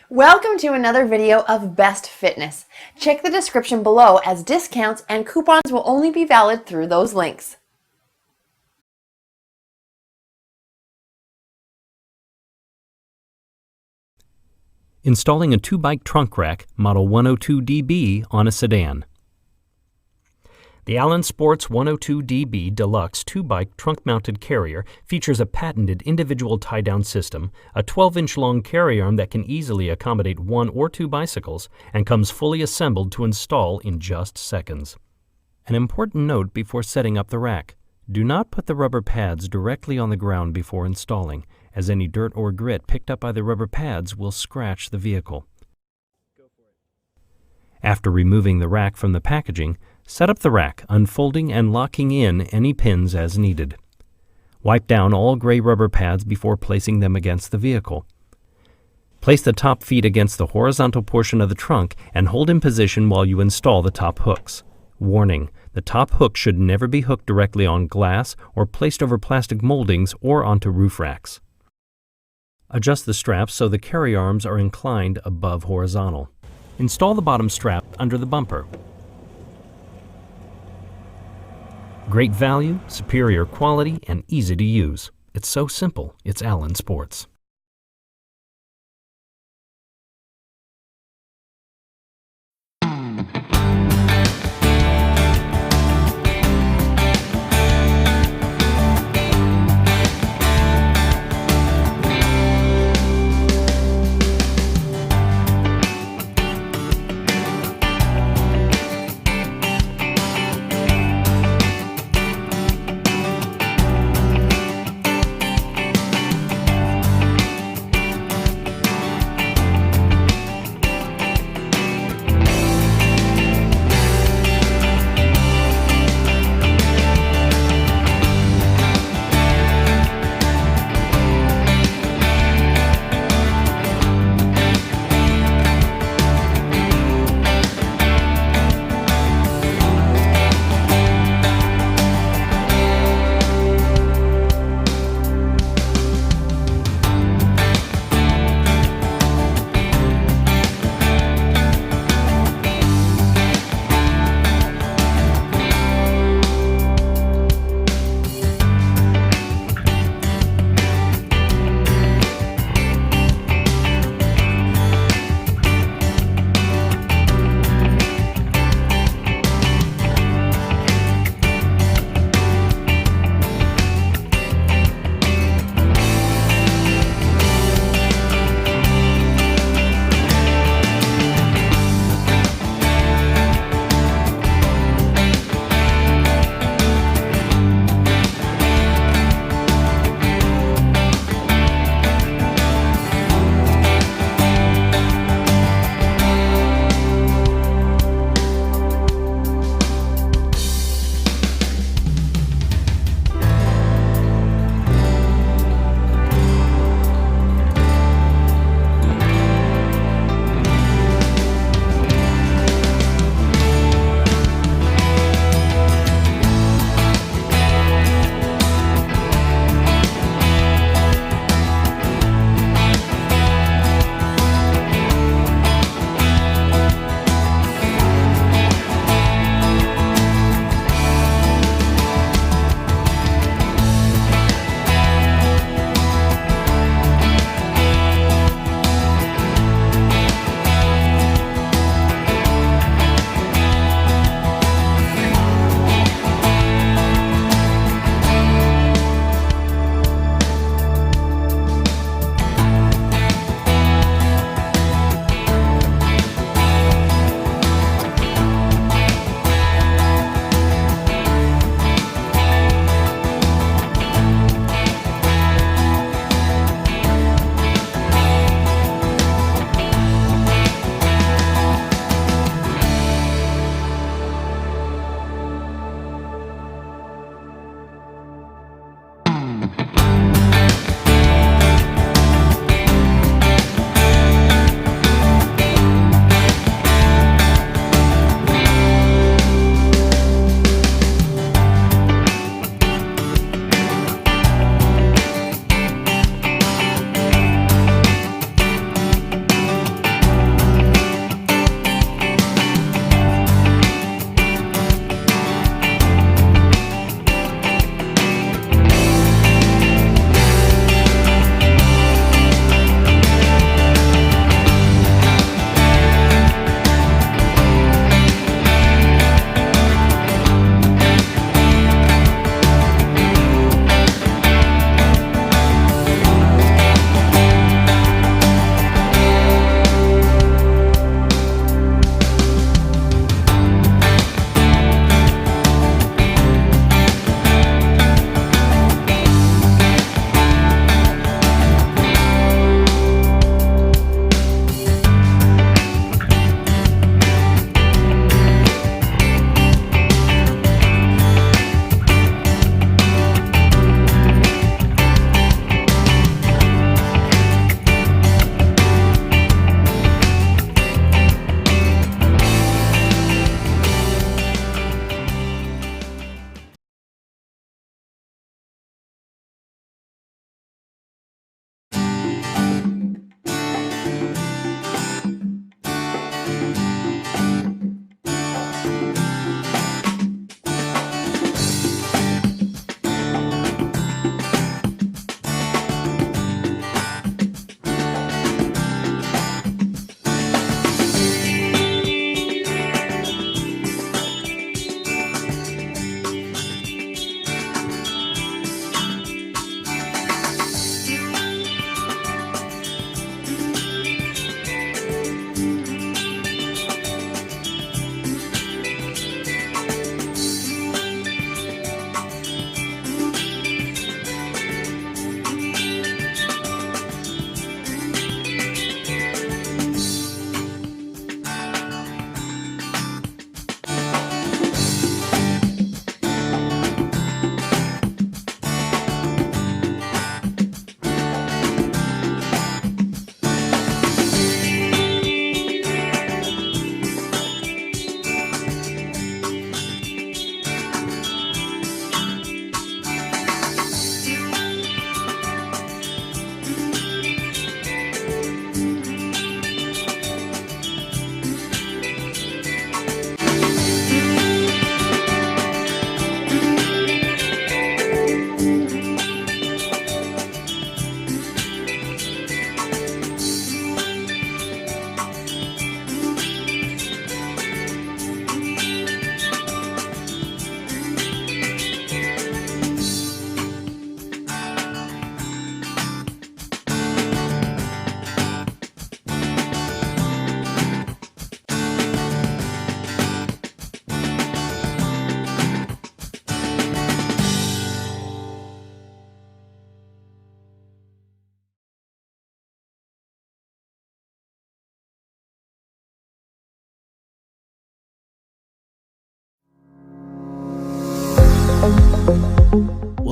Welcome to another video of Best Fitness. Check the description below as discounts and coupons will only be valid through those links. Installing a 2-bike trunk rack, Model 102DB, on a sedan. The Allen Sports 102DB Deluxe 2-bike trunk-mounted carrier features a patented individual tie-down system, a 12-inch long carry arm that can easily accommodate 1 or 2 bicycles, and comes fully assembled to install in just seconds. An important note before setting up the rack: do not put the rubber pads directly on the ground before installing, as any dirt or grit picked up by the rubber pads will scratch the vehicle. After removing the rack from the packaging, set up the rack, unfolding and locking in any pins as needed. Wipe down all gray rubber pads before placing them against the vehicle. Place the top feet against the horizontal portion of the trunk and hold in position while you install the top hooks. Warning: the top hook should never be hooked directly on glass or placed over plastic moldings or onto roof racks. Adjust the straps so the carry arms are inclined above horizontal. Install the bottom strap under the bumper. Great value, superior quality, and easy to use. It's so simple, it's Allen Sports.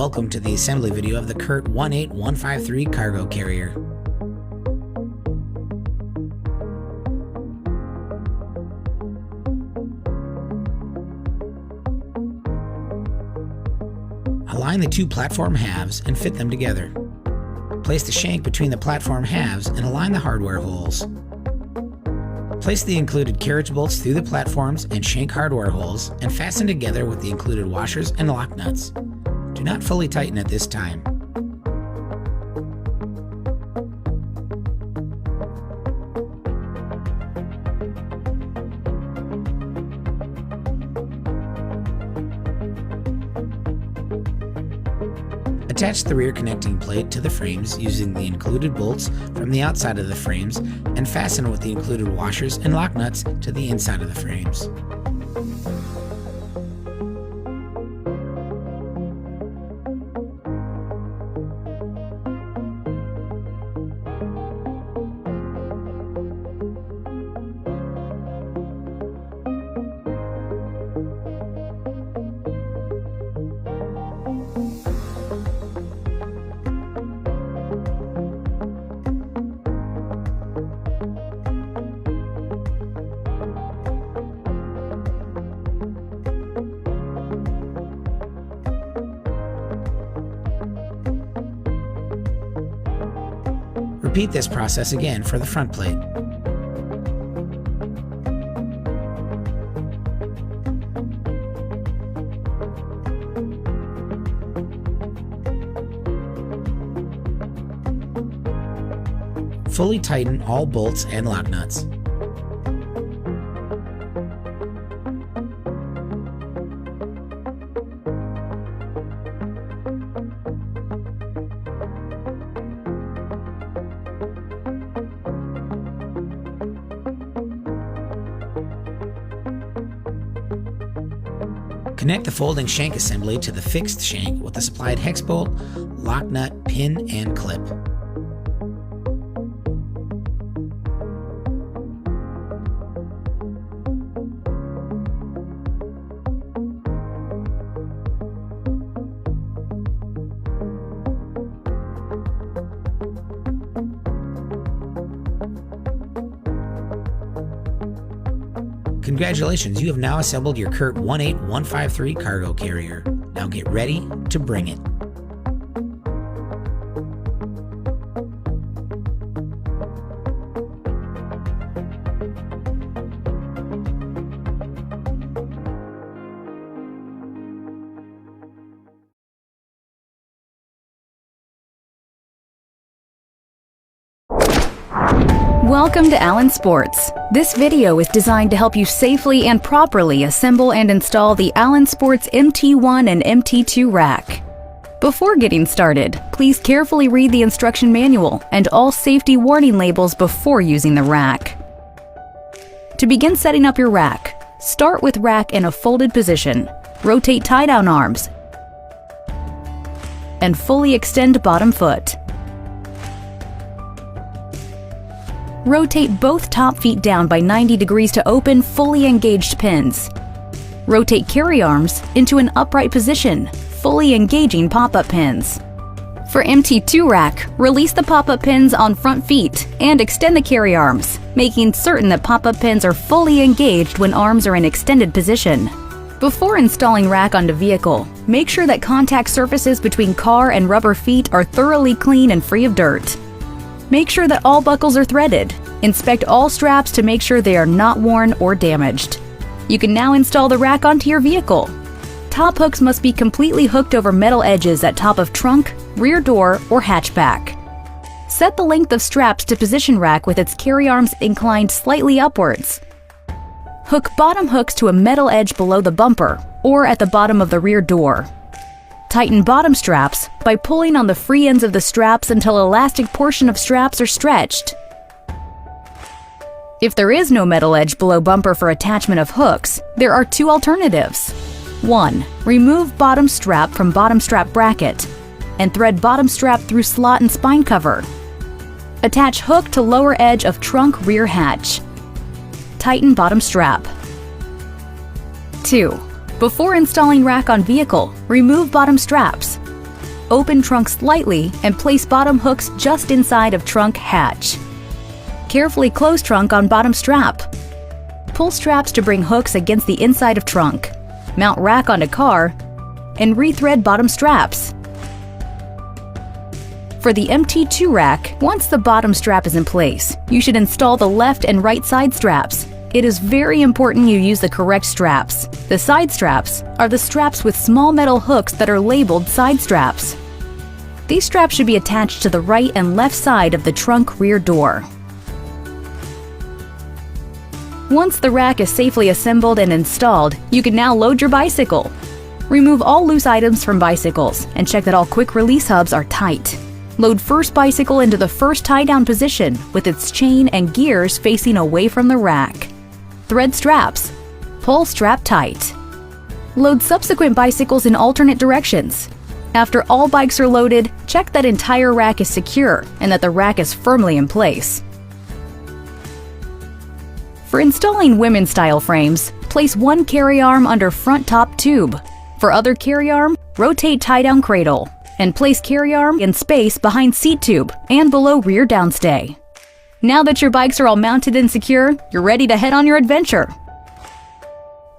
Welcome to the assembly video of the CURT 18153 cargo carrier. Align the two platform halves and fit them together. Place the shank between the platform halves and align the hardware holes. Place the included carriage bolts through the platforms and shank hardware holes and fasten together with the included washers and lock nuts. Do not fully tighten at this time. Attach the rear connecting plate to the frames using the included bolts from the outside of the frames and fasten with the included washers and lock nuts to the inside of the frames. Repeat this process again for the front plate. Fully tighten all bolts and lock nuts. Connect the folding shank assembly to the fixed shank with the supplied hex bolt, lock nut, pin, and clip. Congratulations, you have now assembled your CURT 18153 cargo carrier. Now get ready to bring it. Welcome to Allen Sports. This video is designed to help you safely and properly assemble and install the Allen Sports MT1 and MT2 rack. Before getting started, please carefully read the instruction manual and all safety warning labels before using the rack. To begin setting up your rack, start with rack in a folded position, rotate tie-down arms, and fully extend bottom foot. Rotate both top feet down by 90 degrees to open fully engaged pins. Rotate carry arms into an upright position, fully engaging pop-up pins. For MT2 rack, release the pop-up pins on front feet and extend the carry arms, making certain that pop-up pins are fully engaged when arms are in extended position. Before installing rack onto vehicle, make sure that contact surfaces between car and rubber feet are thoroughly clean and free of dirt. Make sure that all buckles are threaded. Inspect all straps to make sure they are not worn or damaged. You can now install the rack onto your vehicle. Top hooks must be completely hooked over metal edges at top of trunk, rear door, or hatchback. Set the length of straps to position rack with its carry arms inclined slightly upwards. Hook bottom hooks to a metal edge below the bumper or at the bottom of the rear door. Tighten bottom straps by pulling on the free ends of the straps until elastic portion of straps are stretched. If there is no metal edge below bumper for attachment of hooks, there are two alternatives. 1. Remove bottom strap from bottom strap bracket and thread bottom strap through slot and spine cover. Attach hook to lower edge of trunk rear hatch. Tighten bottom strap. 2. Before installing rack on vehicle, remove bottom straps. open trunk slightly and place bottom hooks just inside of trunk hatch. Carefully close trunk on bottom strap. Pull straps to bring hooks against the inside of trunk. Mount rack onto car and rethread bottom straps. For the MT2 rack, once the bottom strap is in place, you should install the left and right side straps. It is very important you use the correct straps. The side straps are the straps with small metal hooks that are labeled side straps. These straps should be attached to the right and left side of the trunk rear door. Once the rack is safely assembled and installed, you can now load your bicycle. Remove all loose items from bicycles and check that all quick release hubs are tight. Load first bicycle into the first tie-down position with its chain and gears facing away from the rack. Thread straps. Pull strap tight. Load subsequent bicycles in alternate directions. After all bikes are loaded, check that entire rack is secure and that the rack is firmly in place. For installing women's style frames, place one carry arm under front top tube. For other carry arm, rotate tie-down cradle and place carry arm in space behind seat tube and below rear downstay. Now that your bikes are all mounted and secure, you're ready to head on your adventure.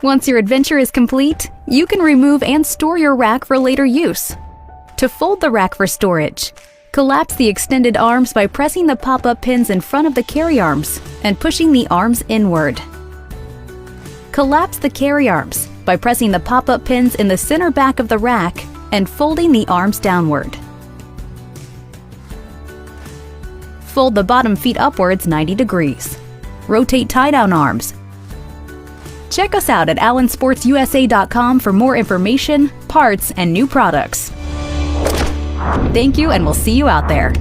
Once your adventure is complete, you can remove and store your rack for later use. To fold the rack for storage, collapse the extended arms by pressing the pop-up pins in front of the carry arms and pushing the arms inward. Collapse the carry arms by pressing the pop-up pins in the center back of the rack and folding the arms downward. Fold the bottom feet upwards 90 degrees. Rotate tie-down arms. Check us out at allensportsusa.com for more information, parts, and new products. Thank you, and we'll see you out there.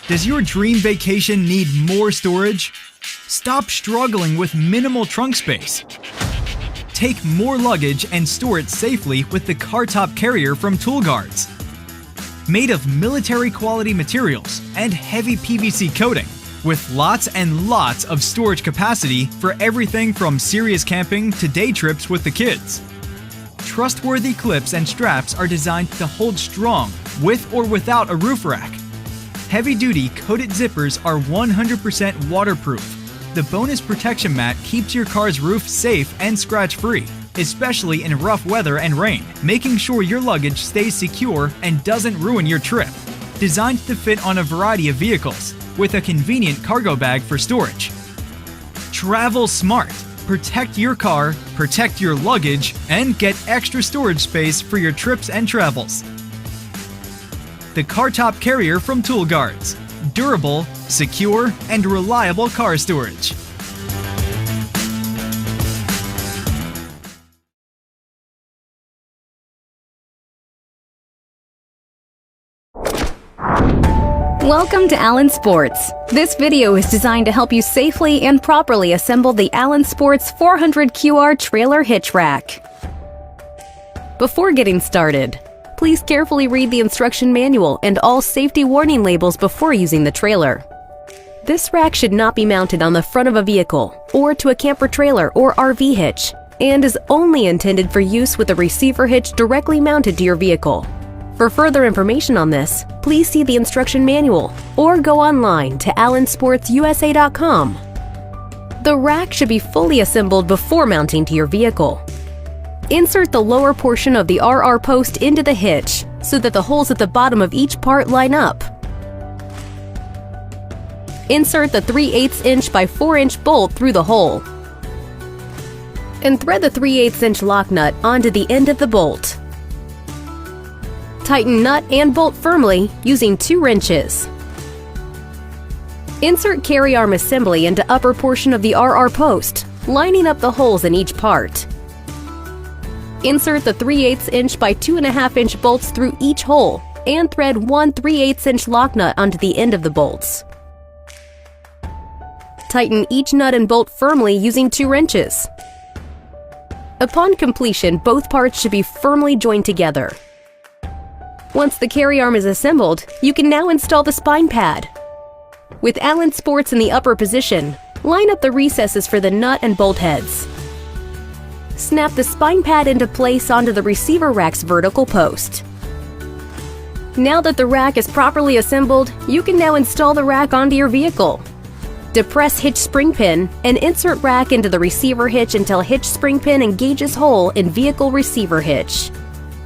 Does your dream vacation need more storage? Stop struggling with minimal trunk space. Take more luggage and store it safely with the Car Top Carrier from Tool Guards. Made of military quality materials and heavy PVC coating, with lots and lots of storage capacity for everything from serious camping to day trips with the kids. Trustworthy clips and straps are designed to hold strong with or without a roof rack. Heavy-duty coated zippers are 100% waterproof. The bonus protection mat keeps your car's roof safe and scratch-free, especially in rough weather and rain, making sure your luggage stays secure and doesn't ruin your trip. Designed to fit on a variety of vehicles, with a convenient cargo bag for storage. Travel smart. Protect your car, protect your luggage, and get extra storage space for your trips and travels. the car top carrier from Tool Guards. Durable, secure, and reliable car storage. Welcome to Allen Sports. This video is designed to help you safely and properly assemble the Allen Sports 400 QR trailer hitch rack. Before getting started, please carefully read the instruction manual and all safety warning labels before using the trailer. This rack should not be mounted on the front of a vehicle or to a camper trailer or RV hitch, and is only intended for use with a receiver hitch directly mounted to your vehicle. For further information on this, please see the instruction manual or go online to allensportsusa.com. The rack should be fully assembled before mounting to your vehicle. Insert the lower portion of the RR post into the hitch so that the holes at the bottom of each part line up. Insert the 3/8 inch by 4 inch bolt through the hole. And thread the 3/8 inch lock nut onto the end of the bolt. Tighten nut and bolt firmly using 2 wrenches. Insert carry arm assembly into upper portion of the RR post, lining up the holes in each part. Insert the 3/8 inch by 2.5 inch bolts through each hole and thread 1 3/8 inch lock nut onto the end of the bolts. Tighten each nut and bolt firmly using 2 wrenches. Upon completion, both parts should be firmly joined together. Once the carry arm is assembled, you can now install the spine pad. With Allen Sports in the upper position, line up the recesses for the nut and bolt heads. Snap the spine pad into place onto the receiver rack's vertical post. Now that the rack is properly assembled, you can now install the rack onto your vehicle. Depress hitch spring pin and insert rack into the receiver hitch until hitch spring pin engages hole in vehicle receiver hitch.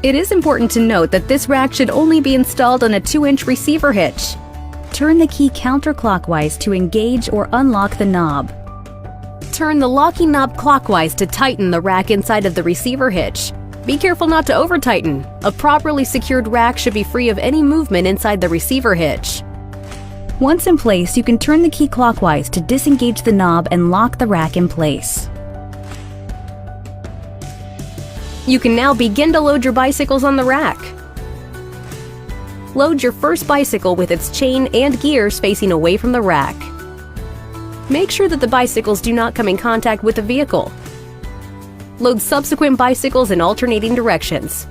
It is important to note that this rack should only be installed on a 2-inch receiver hitch. Turn the key counterclockwise to engage or unlock the knob. Turn the locking knob clockwise to tighten the rack inside of the receiver hitch. Be careful not to over-tighten. A properly secured rack should be free of any movement inside the receiver hitch. Once in place, you can turn the key clockwise to disengage the knob and lock the rack in place. You can now begin to load your bicycles on the rack. Load your first bicycle with its chain and gears facing away from the rack. Make sure that the bicycles do not come in contact with the vehicle. Load subsequent bicycles in alternating directions.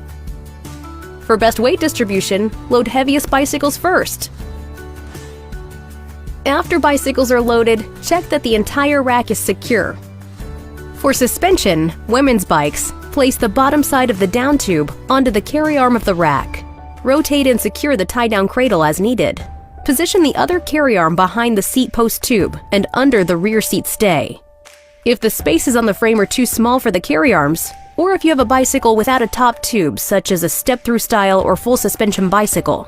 For best weight distribution, load heaviest bicycles first. After bicycles are loaded, check that the entire rack is secure. For suspension, women's bikes, place the bottom side of the down tube onto the carry arm of the rack. Rotate and secure the tie-down cradle as needed. Position the other carry arm behind the seat post tube and under the rear seat stay. If the spaces on the frame are too small for the carry arms, or if you have a bicycle without a top tube such as a step-through style or full suspension bicycle,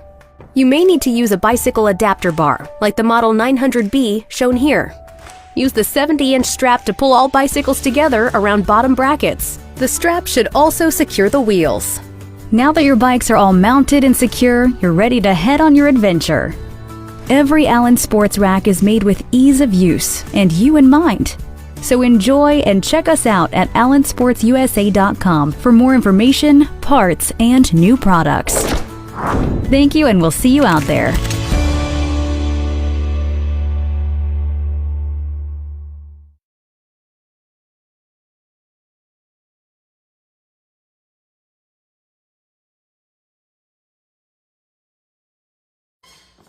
you may need to use a bicycle adapter bar like the model 900B shown here. Use the 70-inch strap to pull all bicycles together around bottom brackets. The strap should also secure the wheels. Now that your bikes are all mounted and secure, you're ready to head on your adventure. Every Allen Sports rack is made with ease of use and you in mind. So enjoy and check us out at allensportsusa.com for more information, parts, and new products. Thank you, and we'll see you out there.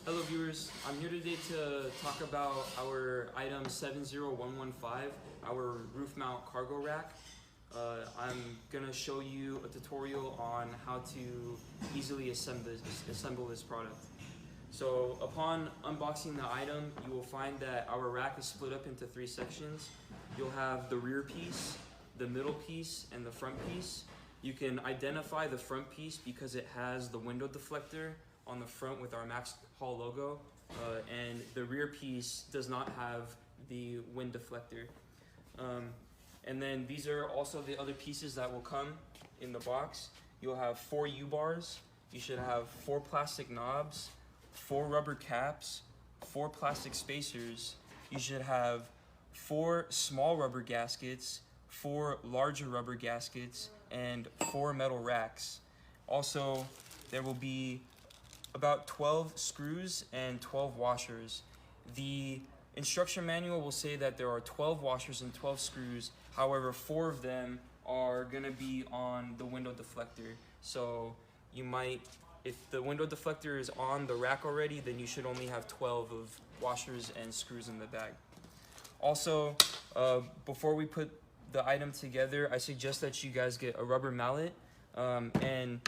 Hello viewers, I'm here today to talk about our item 70115, our roof mount cargo rack. I'm going to show you a tutorial on how to easily assemble this product. So upon unboxing the item, you will find that our rack is split up into 3 sections. You'll have the rear piece, the middle piece, and the front piece. You can identify the front piece because it has the window deflector on the front with our Max Hall logo, and the rear piece does not have the wind deflector. And then these are also the other pieces that will come in the box. You'll have 4 U-bars, you should have 4 plastic knobs, 4 rubber caps, 4 plastic spacers. You should have 4 small rubber gaskets, 4 larger rubber gaskets, and 4 metal racks. Also, there will be about 12 screws and 12 washers. The instruction manual will say that there are 12 washers and 12 screws. However, 4 of them are gonna be on the window deflector. So you might, if the window deflector is on the rack already, then you should only have 12 of washers and screws in the bag. Also, before we put the item together, I suggest that you guys get a rubber mallet, and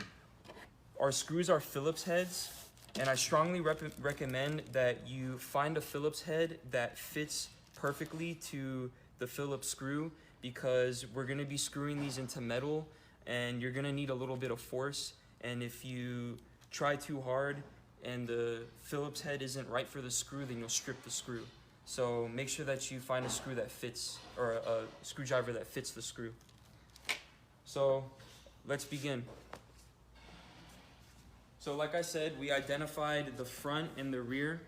our screws are Phillips heads, and I strongly recommend that you find a Phillips head that fits perfectly to the Phillips screw, because we're gonna be screwing these into metal and you're gonna need a little bit of force, and if you try too hard and the Phillips head isn't right for the screw, then you'll strip the screw. So make sure that you find a screw that fits, or a screwdriver that fits the screw. So let's begin. So like I said, we identified the front and the rear,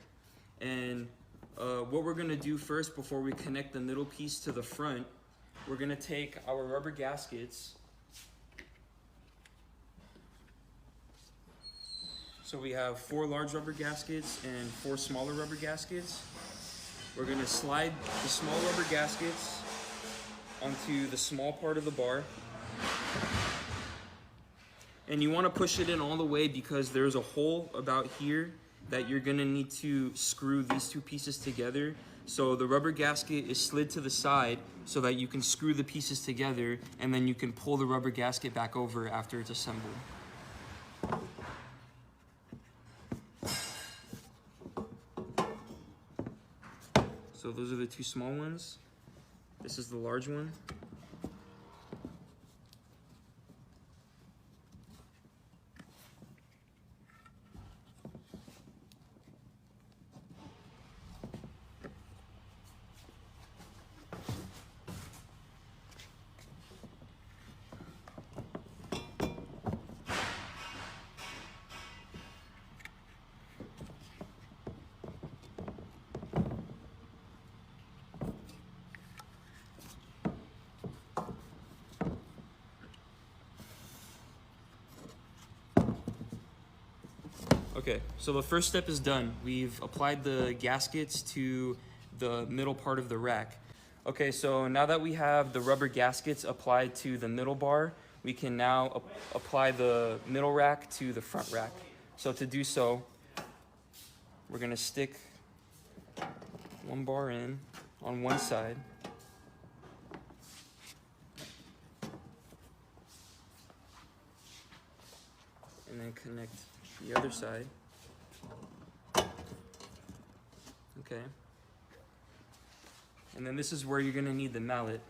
and what we're gonna do first before we connect the middle piece to the front, we're gonna take our rubber gaskets. So we have 4 large rubber gaskets and 4 smaller rubber gaskets. We're gonna slide the small rubber gaskets onto the small part of the bar. And you wanna push it in all the way, because there's a hole about here that you're gonna need to screw these 2 pieces together. So the rubber gasket is slid to the side so that you can screw the pieces together, and then you can pull the rubber gasket back over after it's assembled. So those are the 2 small ones. This is the large one. Okay, so the first step is done. We've applied the gaskets to the middle part of the rack. Okay, so now that we have the rubber gaskets applied to the middle bar, we can now apply the middle rack to the front rack. So to do so, we're gonna stick 1 bar in on one side. And then connect the other side. Okay. And then this is where you're gonna need the mallet.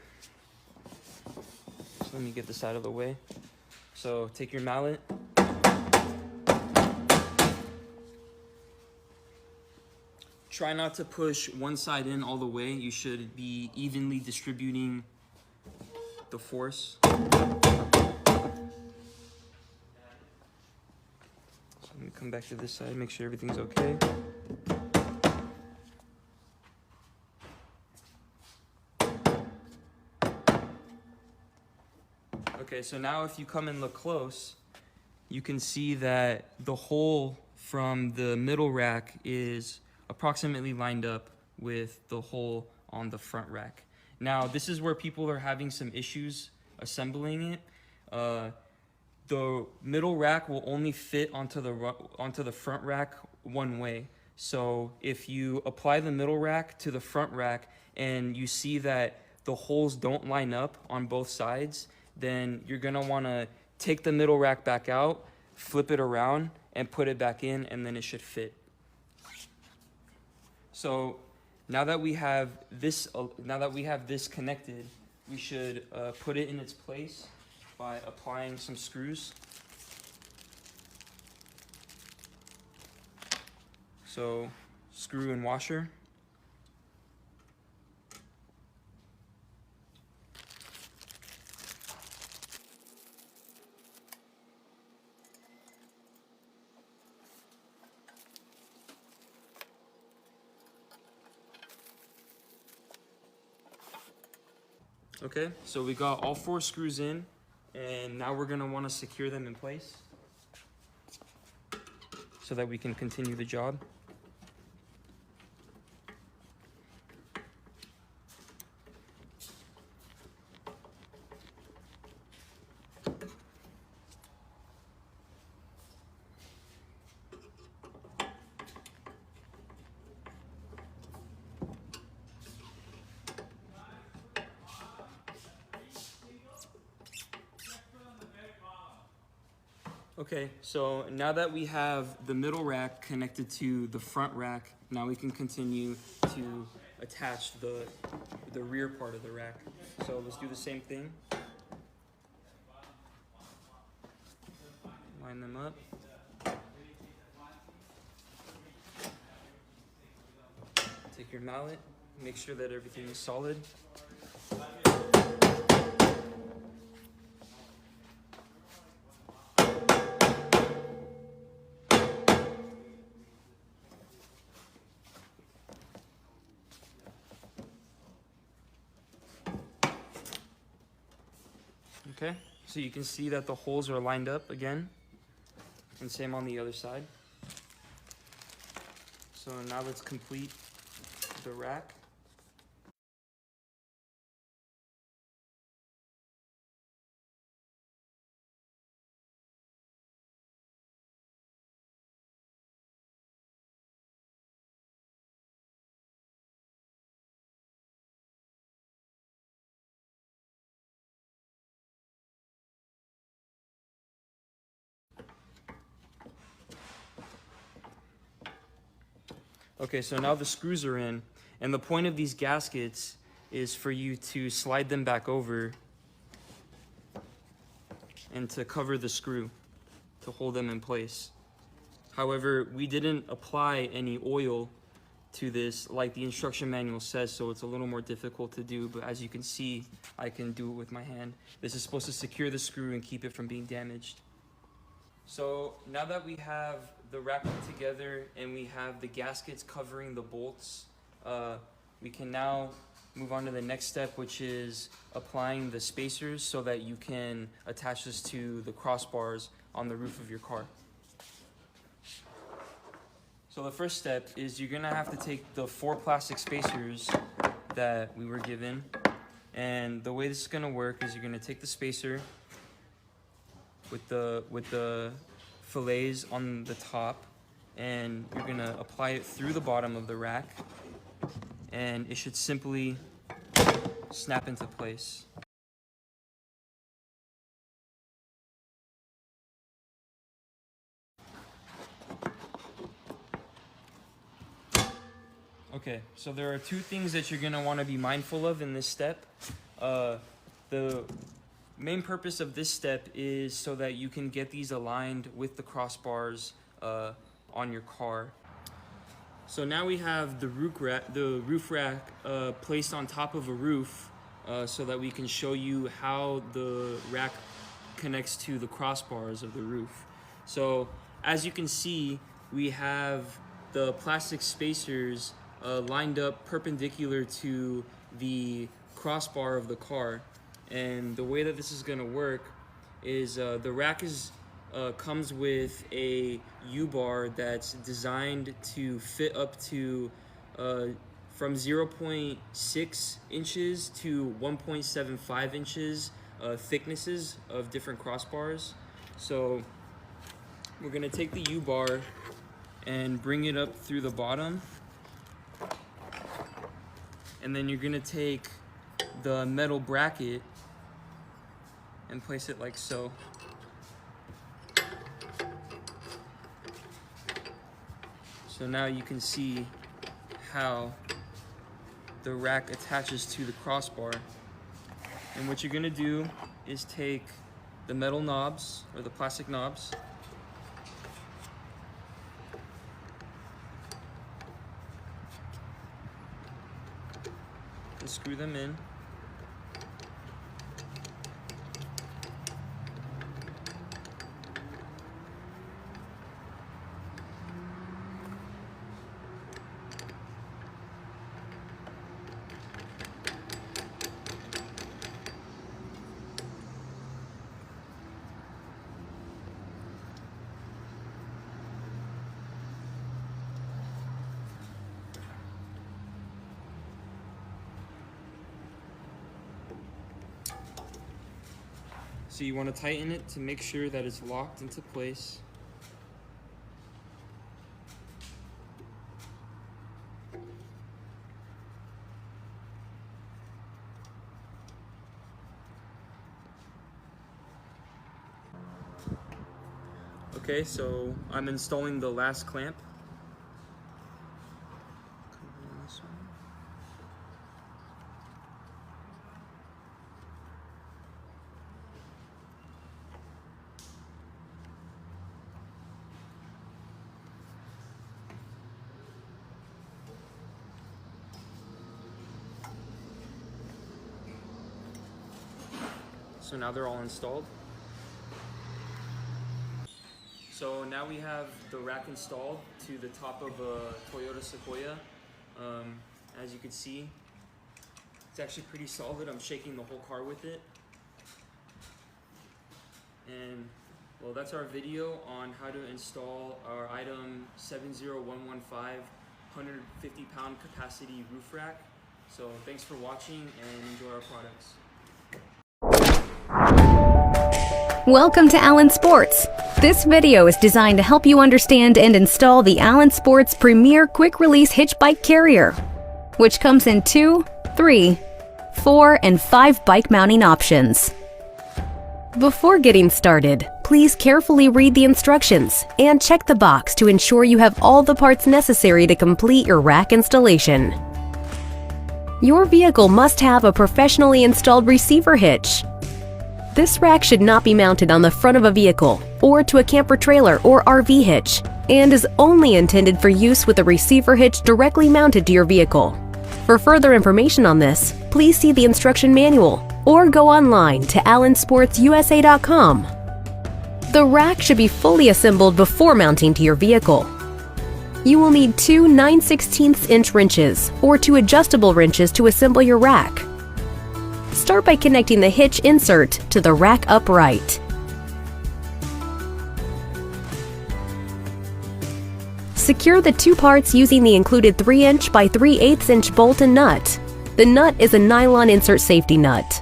So let me get this out of the way. So take your mallet. Try not to push one side in all the way. You should be evenly distributing the force. So let me come back to this side, make sure everything's okay. Okay, so now if you come and look close, you can see that the hole from the middle rack is approximately lined up with the hole on the front rack. Now, this is where people are having some issues assembling it. The middle rack will only fit onto the front rack one way. So if you apply the middle rack to the front rack and you see that the holes don't line up on both sides, then you're gonna wanna take the middle rack back out, flip it around, and put it back in, and then it should fit. So now that we have this connected, we should put it in its place by applying some screws. So screw and washer. Okay, so we got all 4 screws in, and now we're gonna wanna secure them in place so that we can continue the job. Okay, so now that we have the middle rack connected to the front rack, now we can continue to attach the rear part of the rack. So let's do the same thing. Line them up. Take your mallet, make sure that everything is solid. Okay, so you can see that the holes are lined up again, and same on the other side. So now let's complete the rack. Okay, so now the screws are in, and the point of these gaskets is for you to slide them back over and to cover the screw to hold them in place. However, we didn't apply any oil to this like the instruction manual says, so it's a little more difficult to do, but as you can see, I can do it with my hand. This is supposed to secure the screw and keep it from being damaged. So now that we have the rack put together and we have the gaskets covering the bolts, we can now move on to the next step, which is applying the spacers so that you can attach this to the crossbars on the roof of your car. So the first step is you're gonna have to take the 4 plastic spacers that we were given, and the way this is gonna work is you're gonna take the spacer with the fillets on the top, and you're gonna apply it through the bottom of the rack, and it should simply snap into place. Okay, so there are 2 things that you're gonna wanna be mindful of in this step. The main purpose of this step is so that you can get these aligned with the crossbars on your car. So now we have the roof rack placed on top of a roof so that we can show you how the rack connects to the crossbars of the roof. So as you can see, we have the plastic spacers lined up perpendicular to the crossbar of the car. And the way that this is going to work is the rack comes with a U-bar that's designed to fit up to from 0.6 inches to 1.75 inches thicknesses of different crossbars. So we're going to take the U-bar and bring it up through the bottom, and then you're going to take the metal bracket and place it like so. So now you can see how the rack attaches to the crossbar. And what you're gonna do is take the metal knobs, or the plastic knobs, and screw them in. So you want to tighten it to make sure that it's locked into place. Okay, so I'm installing the last clamp. So now they're all installed. So now we have the rack installed to the top of a Toyota Sequoia. As you can see, it's actually pretty solid. I'm shaking the whole car with it. And well, that's our video on how to install our item 70115 150-pound capacity roof rack. So thanks for watching and enjoy our products. Welcome to Allen Sports. This video is designed to help you understand and install the Allen Sports Premier Quick Release Hitch Bike Carrier, which comes in 2, 3, 4, and 5 bike mounting options. Before getting started, please carefully read the instructions and check the box to ensure you have all the parts necessary to complete your rack installation. Your vehicle must have a professionally installed receiver hitch. This rack should not be mounted on the front of a vehicle or to a camper trailer or RV hitch, and is only intended for use with a receiver hitch directly mounted to your vehicle. For further information on this, please see the instruction manual or go online to allensportsusa.com. The rack should be fully assembled before mounting to your vehicle. You will need 2 9/16" wrenches or 2 adjustable wrenches to assemble your rack. Start by connecting the hitch insert to the rack upright. Secure the 2 parts using the included 3" by 3/8" bolt and nut. The nut is a nylon insert safety nut.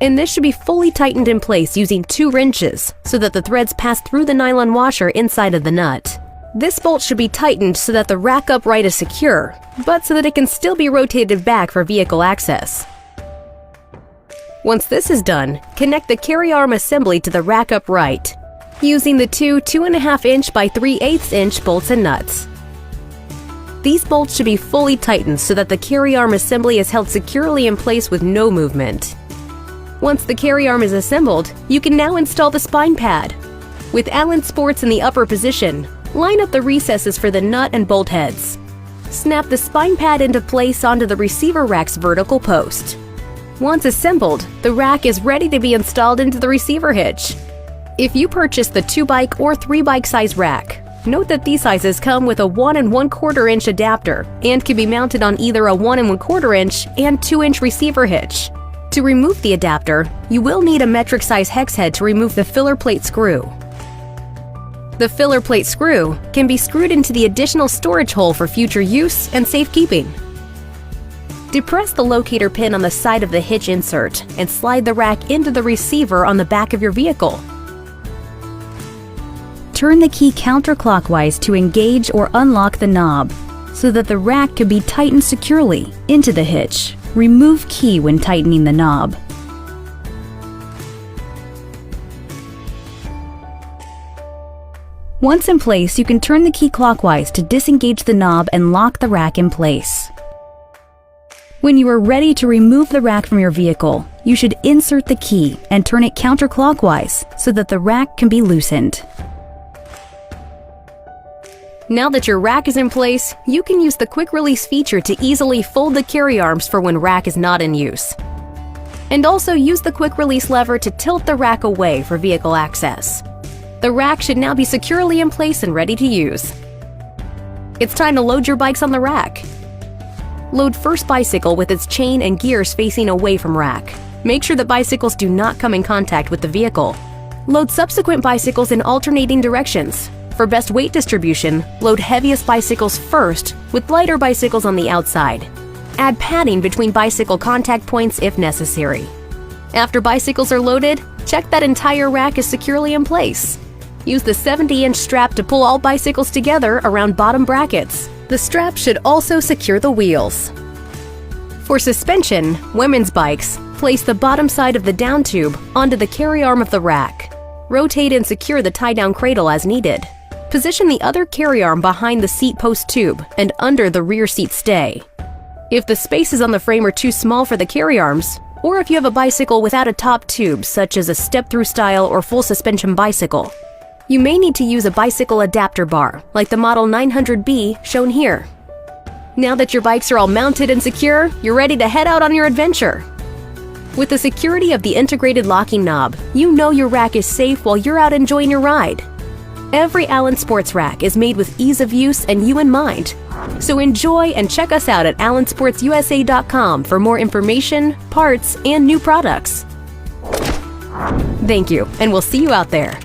And this should be fully tightened in place using 2 wrenches so that the threads pass through the nylon washer inside of the nut. This bolt should be tightened so that the rack upright is secure, but so that it can still be rotated back for vehicle access. Once this is done, connect the carry arm assembly to the rack upright using the 2 2.5" by 3/8" bolts and nuts. These bolts should be fully tightened so that the carry arm assembly is held securely in place with no movement. Once the carry arm is assembled, you can now install the spine pad. With Allen Sports in the upper position, line up the recesses for the nut and bolt heads. Snap the spine pad into place onto the receiver rack's vertical post. Once assembled, the rack is ready to be installed into the receiver hitch. If you purchase the 2-bike or 3-bike size rack, note that these sizes come with a 1 1/4" adapter and can be mounted on either a 1 1/4" and 2" receiver hitch. To remove the adapter, you will need a metric size hex head to remove the filler plate screw. The filler plate screw can be screwed into the additional storage hole for future use and safekeeping. Depress the locator pin on the side of the hitch insert and slide the rack into the receiver on the back of your vehicle. Turn the key counterclockwise to engage or unlock the knob so that the rack can be tightened securely into the hitch. Remove key when tightening the knob. Once in place, you can turn the key clockwise to disengage the knob and lock the rack in place. When you are ready to remove the rack from your vehicle, you should insert the key and turn it counterclockwise so that the rack can be loosened. Now that your rack is in place, you can use the quick release feature to easily fold the carry arms for when rack is not in use. And also use the quick release lever to tilt the rack away for vehicle access. The rack should now be securely in place and ready to use. It's time to load your bikes on the rack. Load first bicycle with its chain and gears facing away from rack. Make sure that bicycles do not come in contact with the vehicle. Load subsequent bicycles in alternating directions. For best weight distribution, load heaviest bicycles first with lighter bicycles on the outside. Add padding between bicycle contact points if necessary. After bicycles are loaded, check that entire rack is securely in place. Use the 70-inch strap to pull all bicycles together around bottom brackets. The strap should also secure the wheels. For suspension, women's bikes, place the bottom side of the down tube onto the carry arm of the rack. Rotate and secure the tie-down cradle as needed. Position the other carry arm behind the seat post tube and under the rear seat stay. If the spaces on the frame are too small for the carry arms, or if you have a bicycle without a top tube such as a step-through style or full suspension bicycle, you may need to use a bicycle adapter bar like the Model 900B shown here. Now that your bikes are all mounted and secure, you're ready to head out on your adventure. With the security of the integrated locking knob, you know your rack is safe while you're out enjoying your ride. Every Allen Sports rack is made with ease of use and you in mind. So enjoy and check us out at allensportsusa.com for more information, parts, and new products. Thank you, and we'll see you out there.